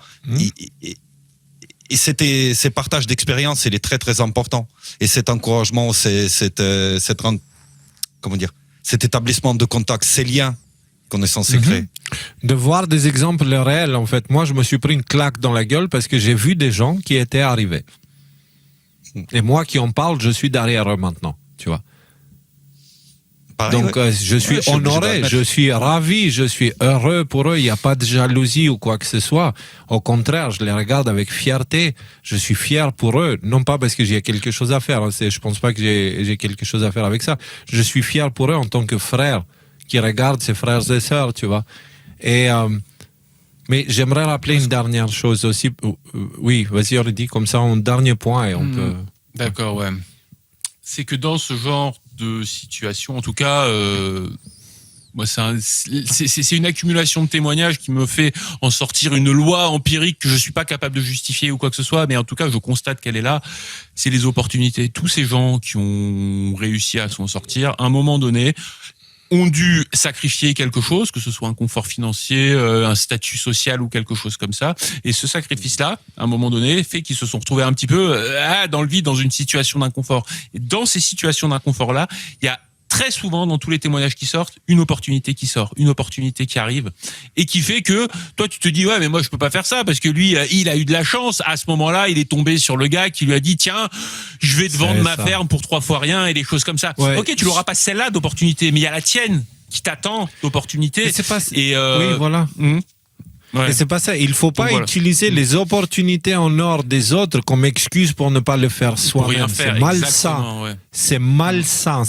et ces partages d'expérience, il est très très important. Et cet encouragement, cet établissement de contact, ces liens qu'on est censé créer. De voir des exemples réels, en fait. Moi, je me suis pris une claque dans la gueule parce que j'ai vu des gens qui étaient arrivés. Et moi qui en parle, je suis derrière eux maintenant, tu vois. Pareil, Donc, je suis honoré, je suis ravi, je suis heureux pour eux. Il n'y a pas de jalousie ou quoi que ce soit. Au contraire, je les regarde avec fierté. Je suis fier pour eux. Non pas parce que j'ai quelque chose à faire. Je pense pas que j'ai quelque chose à faire avec ça. Je suis fier pour eux en tant que frère qui regarde ses frères et sœurs, tu vois. Et, mais j'aimerais rappeler une dernière chose aussi. Oui, vas-y, on dit comme ça un dernier point et on peut... D'accord, ouais. C'est que dans ce genre de situation, en tout cas, moi, c'est une accumulation de témoignages qui me fait en sortir une loi empirique que je suis pas capable de justifier ou quoi que ce soit, mais en tout cas, je constate qu'elle est là. C'est les opportunités. Tous ces gens qui ont réussi à s'en sortir, à un moment donné, ont dû sacrifier quelque chose, que ce soit un confort financier, un statut social ou quelque chose comme ça. Et ce sacrifice-là, à un moment donné, fait qu'ils se sont retrouvés un petit peu dans le vide, dans une situation d'inconfort. Et dans ces situations d'inconfort-là, il y a très souvent, dans tous les témoignages qui sortent, une opportunité qui sort, une opportunité qui arrive, et qui fait que toi, tu te dis, ouais, mais moi, je peux pas faire ça, parce que lui, il a eu de la chance. À ce moment-là, il est tombé sur le gars qui lui a dit, tiens, je vais te vendre ma ferme pour 3 fois rien, et des choses comme ça. Ouais. Ok, tu l'auras pas celle-là d'opportunité, mais il y a la tienne qui t'attend d'opportunité. Et c'est pas... Et Oui, voilà. Ouais. Et c'est pas ça. Il faut pas Donc, voilà. utiliser les opportunités en or des autres comme excuse pour ne pas le faire Pour rien soi-même. faire, C'est malsain. exactement, ouais. C'est malsain.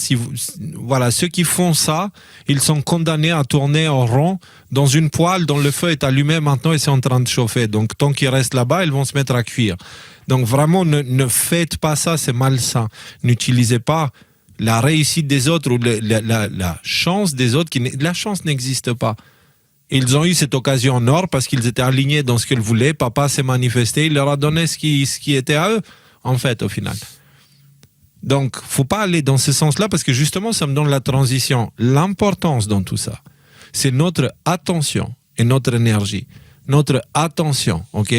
Voilà, ceux qui font ça, ils sont condamnés à tourner en rond dans une poêle dont le feu est allumé maintenant et c'est en train de chauffer. Donc, tant qu'ils restent là-bas, ils vont se mettre à cuire. Donc, vraiment, ne faites pas ça, c'est malsain. N'utilisez pas la réussite des autres ou la chance des autres. La chance n'existe pas. Ils ont eu cette occasion en or parce qu'ils étaient alignés dans ce qu'ils voulaient. Papa s'est manifesté, il leur a donné ce qui était à eux, en fait, au final. Donc, faut pas aller dans ce sens-là parce que justement, ça me donne la transition. L'importance dans tout ça, c'est notre attention et notre énergie. Notre attention, ok?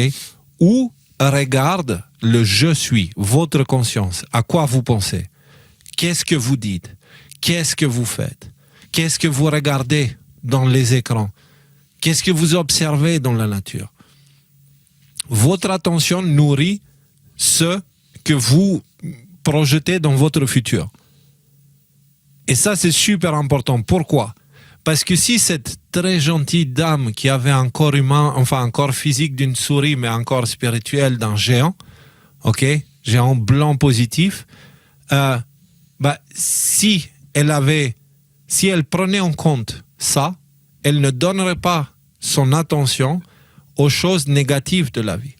Où regarde le je suis, votre conscience? À quoi vous pensez? Qu'est-ce que vous dites? Qu'est-ce que vous faites? Qu'est-ce que vous regardez dans les écrans? Qu'est-ce que vous observez dans la nature? Votre attention nourrit ce que vous projetez dans votre futur. Et ça, c'est super important. Pourquoi? Parce que si cette très gentille dame qui avait un corps humain, enfin un corps physique d'une souris, mais un corps spirituel d'un géant, ok, géant blanc positif, si elle prenait en compte ça, elle ne donnerait pas son attention aux choses négatives de la vie.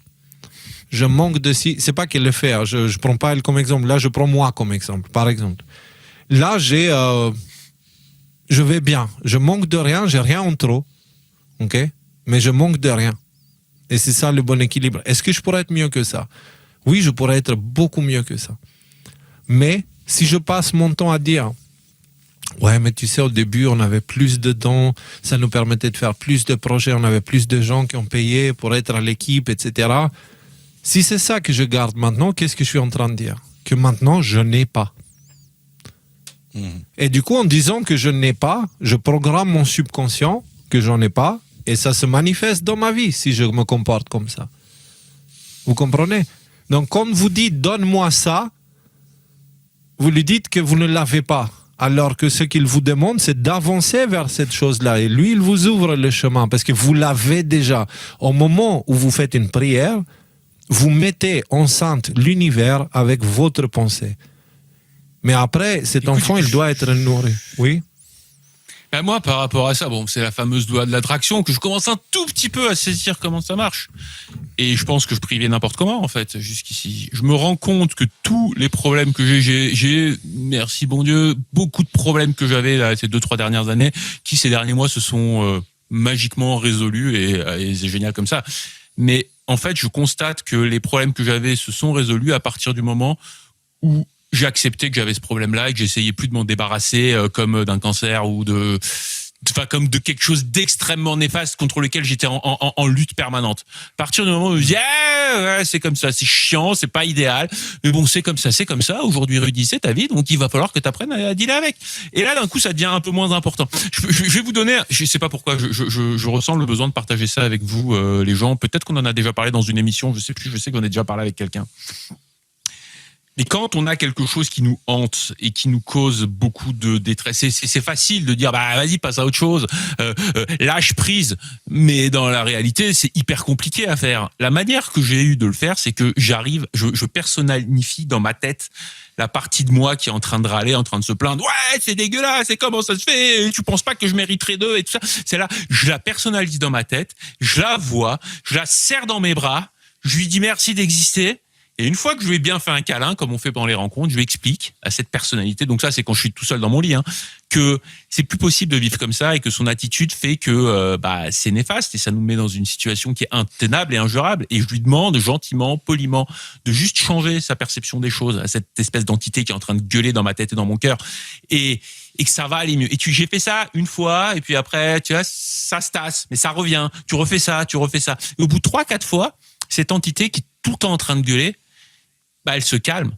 Je manque de c'est pas qu'elle le fait, hein, je prends pas elle comme exemple, là je prends moi comme exemple, par exemple. Là je vais bien, je manque de rien, j'ai rien en trop, ok, mais je manque de rien. Et c'est ça le bon équilibre. Est-ce que je pourrais être mieux que ça? Oui, je pourrais être beaucoup mieux que ça. Mais si je passe mon temps à dire ouais, mais tu sais, au début, on avait plus de dons, ça nous permettait de faire plus de projets, on avait plus de gens qui ont payé pour être à l'équipe, etc. Si c'est ça que je garde maintenant, qu'est-ce que je suis en train de dire? Que maintenant, je n'ai pas. Et du coup, en disant que je n'ai pas, je programme mon subconscient que j'en ai pas, et ça se manifeste dans ma vie si je me comporte comme ça. Vous comprenez? Donc, quand vous dites « donne-moi ça », vous lui dites que vous ne l'avez pas. Alors que ce qu'il vous demande, c'est d'avancer vers cette chose-là. Et lui, il vous ouvre le chemin parce que vous l'avez déjà. Au moment où vous faites une prière, vous mettez enceinte l'univers avec votre pensée. Mais après, cet enfant, il doit être nourri. Oui? Ben moi, par rapport à ça, bon, c'est la fameuse loi de l'attraction que je commence un tout petit peu à saisir comment ça marche. Et je pense que je privais n'importe comment, en fait, jusqu'ici. Je me rends compte que tous les problèmes que j'ai, merci bon Dieu, beaucoup de problèmes que j'avais là, ces 2-3 dernières années, qui ces derniers mois se sont magiquement résolus et c'est génial comme ça. Mais en fait, je constate que les problèmes que j'avais se sont résolus à partir du moment où j'ai accepté que j'avais ce problème-là et que j'essayais plus de m'en débarrasser comme d'un cancer ou comme de quelque chose d'extrêmement néfaste contre lequel j'étais en lutte permanente. À partir du moment où je me dis, ouais, c'est comme ça, c'est chiant, c'est pas idéal, mais bon, c'est comme ça. Aujourd'hui, Rudy, c'est ta vie, donc il va falloir que tu apprennes à dealer avec. Et là, d'un coup, ça devient un peu moins important. Je vais vous donner, je sais pas pourquoi, je ressens le besoin de partager ça avec vous, les gens. Peut-être qu'on en a déjà parlé dans une émission, je sais plus, je sais qu'on a déjà parlé avec quelqu'un. Mais quand on a quelque chose qui nous hante et qui nous cause beaucoup de détresse, c'est facile de dire bah vas-y, passe à autre chose, lâche prise. Mais dans la réalité, c'est hyper compliqué à faire. La manière que j'ai eu de le faire, c'est que je personnalifie dans ma tête la partie de moi qui est en train de râler, en train de se plaindre. Ouais, c'est dégueulasse, c'est comment ça se fait? Tu penses pas que je mériterais d'eux et tout ça? C'est là, je la personnalise dans ma tête, je la vois, je la serre dans mes bras, je lui dis merci d'exister. Et une fois que je lui ai bien fait un câlin, comme on fait pendant les rencontres, je lui explique à cette personnalité, donc ça c'est quand je suis tout seul dans mon lit, que c'est plus possible de vivre comme ça et que son attitude fait que c'est néfaste et ça nous met dans une situation qui est intenable et injurable. Et je lui demande gentiment, poliment, de juste changer sa perception des choses à cette espèce d'entité qui est en train de gueuler dans ma tête et dans mon cœur. Et que ça va aller mieux. Et j'ai fait ça une fois, et puis après, tu vois, ça se tasse, mais ça revient. Tu refais ça. Et au bout de 3-4 fois, cette entité qui est tout le temps en train de gueuler, elle se calme.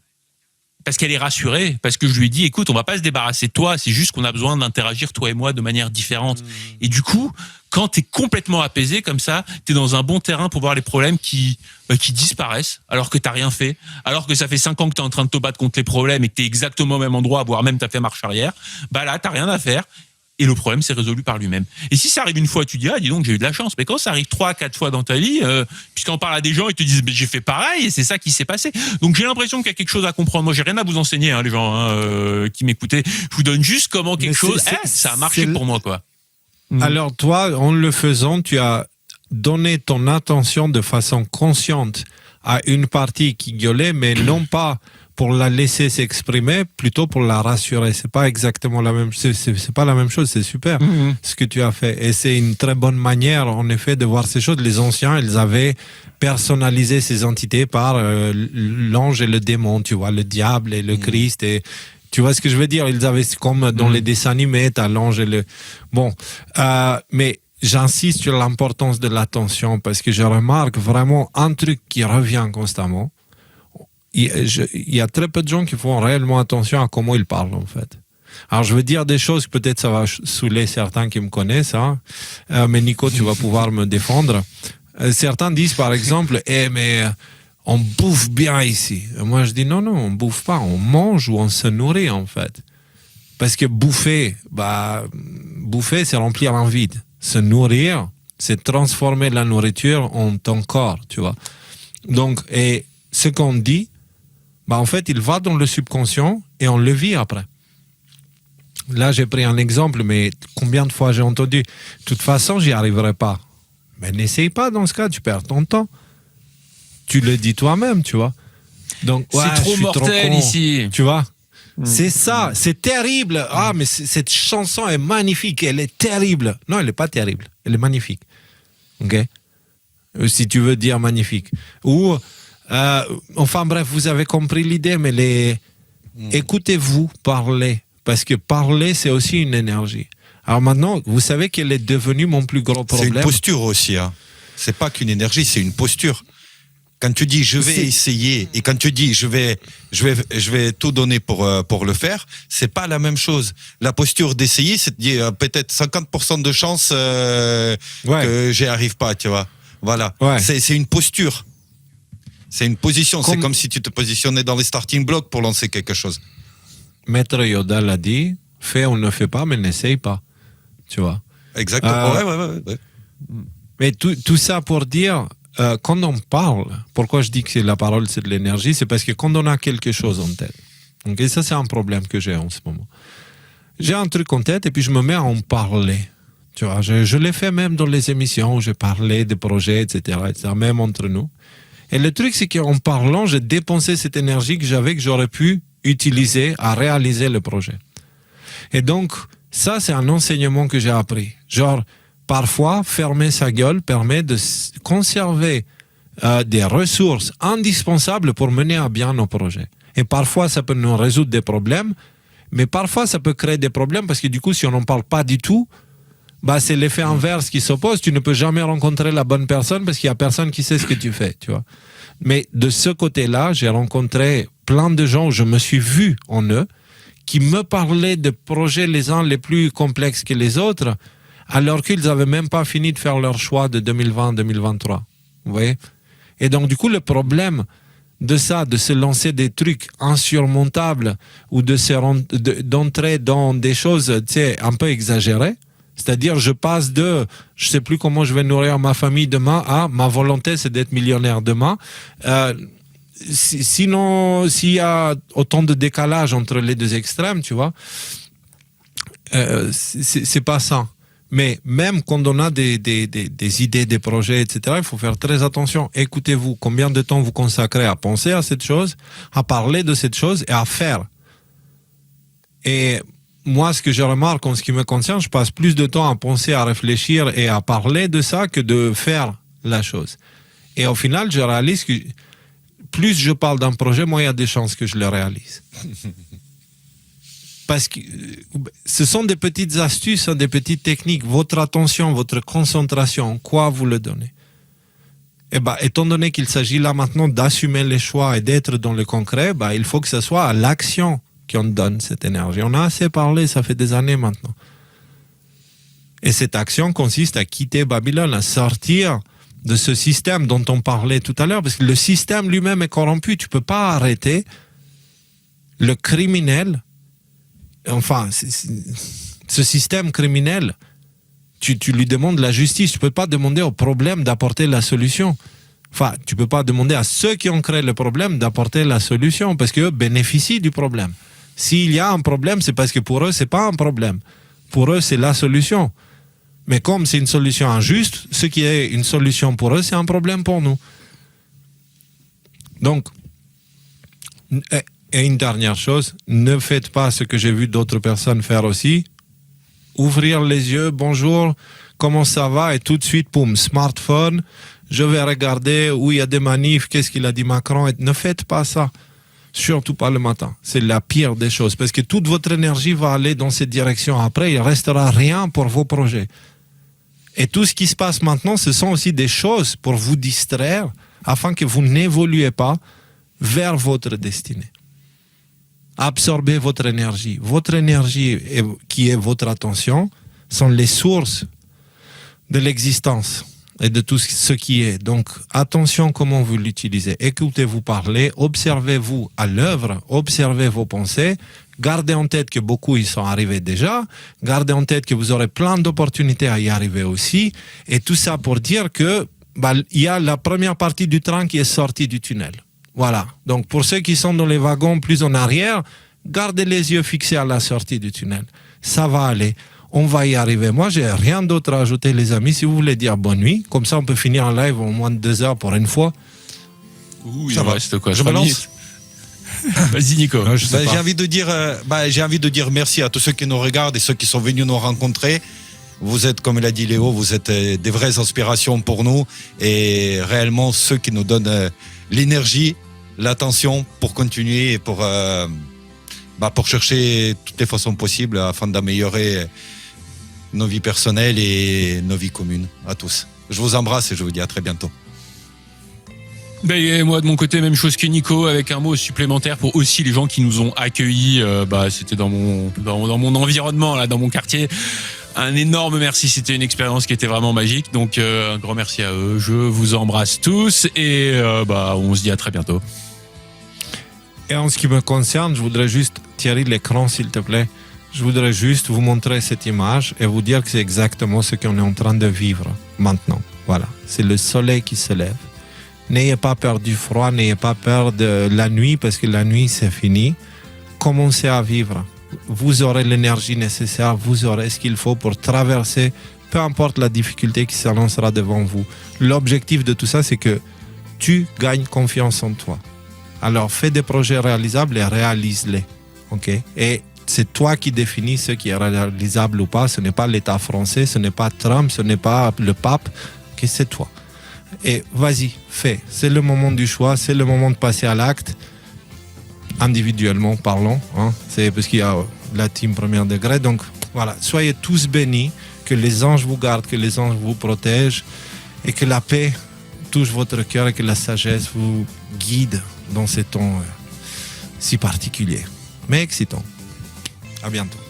Parce qu'elle est rassurée. Parce que je lui ai dit, écoute, on va pas se débarrasser de toi. C'est juste qu'on a besoin d'interagir, toi et moi, de manière différente. Et du coup, quand t'es complètement apaisé comme ça, t'es dans un bon terrain pour voir les problèmes qui disparaissent, alors que t'as rien fait. Alors que ça fait 5 ans que t'es en train de te battre contre les problèmes et que t'es exactement au même endroit, voire même t'as fait marche arrière. Là, t'as rien à faire. Et le problème s'est résolu par lui-même. Et si ça arrive une fois, tu dis, dis donc, j'ai eu de la chance. Mais quand ça arrive 3-4 fois dans ta vie, puisqu'on parle à des gens, ils te disent, mais j'ai fait pareil, et c'est ça qui s'est passé. Donc j'ai l'impression qu'il y a quelque chose à comprendre. Moi, j'ai rien à vous enseigner, les gens qui m'écoutaient. Je vous donne juste comment quelque chose, ça a marché pour moi, quoi. Alors toi, en le faisant, tu as donné ton attention de façon consciente à une partie qui gueulait, mais non pas pour la laisser s'exprimer, plutôt pour la rassurer. C'est pas exactement la même, c'est pas la même chose. C'est super ce que tu as fait, et c'est une très bonne manière, en effet, de voir ces choses. Les anciens, ils avaient personnalisé ces entités par l'ange et le démon, tu vois, le diable et le Christ. Et tu vois ce que je veux dire? Ils avaient, comme dans les dessins animés, t'as l'ange et le mais j'insiste sur l'importance de l'attention, parce que je remarque vraiment un truc qui revient constamment. Il y a très peu de gens qui font réellement attention à comment ils parlent, en fait. Alors, je veux dire des choses, peut-être ça va saouler certains qui me connaissent, mais Nico, tu vas pouvoir me défendre. Certains disent, par exemple, mais on bouffe bien ici. Et moi, je dis, non, on bouffe pas, on mange ou on se nourrit, en fait. Parce que bouffer, c'est remplir un vide. Se nourrir, c'est transformer la nourriture en ton corps, tu vois. Donc, et ce qu'on dit, en fait, il va dans le subconscient et on le vit après. Là, j'ai pris un exemple, mais combien de fois j'ai entendu? De toute façon, j'y arriverai pas. Mais n'essaye pas dans ce cas, tu perds ton temps. Tu le dis toi-même, tu vois. Donc, c'est trop mortel ici. Tu vois? C'est ça, c'est terrible. Mais cette chanson est magnifique, elle est terrible. Non, elle n'est pas terrible, elle est magnifique. Ok? Si tu veux dire magnifique. Ou... enfin bref, vous avez compris l'idée, mais écoutez-vous parler, parce que parler, c'est aussi une énergie. Alors maintenant, vous savez quel est devenu mon plus gros problème? C'est une posture aussi. C'est pas qu'une énergie, c'est une posture. Quand tu dis je vais essayer, et quand tu dis je vais tout donner pour le faire, c'est pas la même chose. La posture d'essayer, c'est de dire peut-être 50% de chance que j'y arrive pas, tu vois. Voilà. Ouais. C'est une posture. C'est une position. C'est comme si tu te positionnais dans les starting blocks pour lancer quelque chose. Maître Yoda l'a dit, fais ou ne fais pas, mais n'essaye pas. Tu vois. Exactement. Ouais. Mais tout ça pour dire, quand on parle, pourquoi je dis que la parole c'est de l'énergie, c'est parce que quand on a quelque chose en tête, okay, ça c'est un problème que j'ai en ce moment. J'ai un truc en tête et puis je me mets à en parler. Tu vois, je l'ai fait même dans les émissions où je parlais des projets, etc., même entre nous. Et le truc, c'est qu'en parlant, j'ai dépensé cette énergie que j'aurais pu utiliser à réaliser le projet. Et donc, ça, c'est un enseignement que j'ai appris. Genre, parfois, fermer sa gueule permet de conserver des ressources indispensables pour mener à bien nos projets. Et parfois, ça peut nous résoudre des problèmes, mais parfois, ça peut créer des problèmes parce que du coup, si on n'en parle pas du tout, bah, c'est l'effet inverse qui s'oppose. Tu ne peux jamais rencontrer la bonne personne parce qu'il n'y a personne qui sait ce que tu fais, tu vois. Mais de ce côté-là, j'ai rencontré plein de gens où je me suis vu en eux, qui me parlaient de projets les uns les plus complexes que les autres, alors qu'ils n'avaient même pas fini de faire leur choix de 2020-2023. Vous voyez? Et donc, du coup, le problème de ça, de se lancer des trucs insurmontables ou d'entrer dans des choses, tu sais, un peu exagérées, c'est-à-dire, je passe de je sais plus comment je vais nourrir ma famille demain à ma volonté, c'est d'être millionnaire demain. Sinon, s'il y a autant de décalage entre les deux extrêmes, tu vois, c'est pas ça. Mais même quand on a des idées, des projets, etc., il faut faire très attention. Écoutez-vous, combien de temps vous consacrez à penser à cette chose, à parler de cette chose et à faire. Et moi, ce que je remarque en ce qui me concerne, je passe plus de temps à penser, à réfléchir et à parler de ça que de faire la chose. Et au final, je réalise que plus je parle d'un projet, moins il y a des chances que je le réalise. Parce que ce sont des petites astuces, des petites techniques. Votre attention, votre concentration, quoi vous le donnez. Et ben, étant donné qu'il s'agit là maintenant d'assumer les choix et d'être dans le concret, ben, il faut que ce soit à l'action qu'on donne cette énergie. On a assez parlé, ça fait des années maintenant. Et cette action consiste à quitter Babylone, à sortir de ce système dont on parlait tout à l'heure, parce que le système lui-même est corrompu. Tu ne peux pas arrêter le criminel. Enfin, ce système criminel, tu lui demandes la justice. Tu ne peux pas demander au problème d'apporter la solution. Enfin, tu ne peux pas demander à ceux qui ont créé le problème d'apporter la solution, parce qu'eux bénéficient du problème. S'il y a un problème, c'est parce que pour eux, ce n'est pas un problème. Pour eux, c'est la solution. Mais comme c'est une solution injuste, ce qui est une solution pour eux, c'est un problème pour nous. Donc, et une dernière chose, ne faites pas ce que j'ai vu d'autres personnes faire aussi. Ouvrir les yeux, bonjour, comment ça va? Et tout de suite, poum, smartphone, je vais regarder où il y a des manifs, qu'est-ce qu'il a dit Macron. Et ne faites pas ça. Surtout pas le matin. C'est la pire des choses. Parce que toute votre énergie va aller dans cette direction. Après, il ne restera rien pour vos projets. Et tout ce qui se passe maintenant, ce sont aussi des choses pour vous distraire afin que vous n'évoluez pas vers votre destinée. Absorbez votre énergie. Votre énergie, qui est votre attention, sont les sources de l'existence et de tout ce qui est. Donc, attention comment vous l'utilisez. Écoutez-vous parler, observez-vous à l'œuvre, observez vos pensées, gardez en tête que beaucoup y sont arrivés déjà, gardez en tête que vous aurez plein d'opportunités à y arriver aussi, et tout ça pour dire que il y a la première partie du train qui est sortie du tunnel. Voilà. Donc, pour ceux qui sont dans les wagons plus en arrière, gardez les yeux fixés à la sortie du tunnel. Ça va aller. On va y arriver. Moi, j'ai rien d'autre à ajouter, les amis. Si vous voulez dire bonne nuit, comme ça, on peut finir un live en moins de 2 heures pour une fois. Ouh, ça il va. reste quoi? Je me lance. Vas-y, Nico. J'ai envie de dire merci à tous ceux qui nous regardent et ceux qui sont venus nous rencontrer. Vous êtes, comme l'a dit Léo, vous êtes des vraies inspirations pour nous et réellement ceux qui nous donnent l'énergie, l'attention pour continuer et pour chercher toutes les façons possibles afin d'améliorer nos vies personnelles et nos vies communes à tous. Je vous embrasse et je vous dis à très bientôt. Et moi de mon côté, même chose que Nico, avec un mot supplémentaire pour aussi les gens qui nous ont accueillis. C'était dans mon environnement, là, dans mon quartier. Un énorme merci, c'était une expérience qui était vraiment magique. Donc un grand merci à eux. Je vous embrasse tous et on se dit à très bientôt. Et en ce qui me concerne, je voudrais juste tirer l'écran, s'il te plaît. Je voudrais juste vous montrer cette image et vous dire que c'est exactement ce qu'on est en train de vivre maintenant. Voilà, c'est le soleil qui se lève. N'ayez pas peur du froid, n'ayez pas peur de la nuit, parce que la nuit, c'est fini. Commencez à vivre. Vous aurez l'énergie nécessaire, vous aurez ce qu'il faut pour traverser, peu importe la difficulté qui s'annoncera devant vous. L'objectif de tout ça, c'est que tu gagnes confiance en toi. Alors, fais des projets réalisables et réalise-les. Okay? Et c'est toi qui définis ce qui est réalisable ou pas. Ce n'est pas l'État français, ce n'est pas Trump, ce n'est pas le pape, okay? C'est toi. Et vas-y, fais. C'est le moment du choix, c'est le moment de passer à l'acte. Individuellement parlons, hein. C'est parce qu'il y a la team premier degré. Donc voilà, soyez tous bénis, Que les anges vous gardent, que les anges vous protègent et que la paix touche votre cœur et que la sagesse vous guide dans ces temps si particuliers, mais excitants. À bientôt.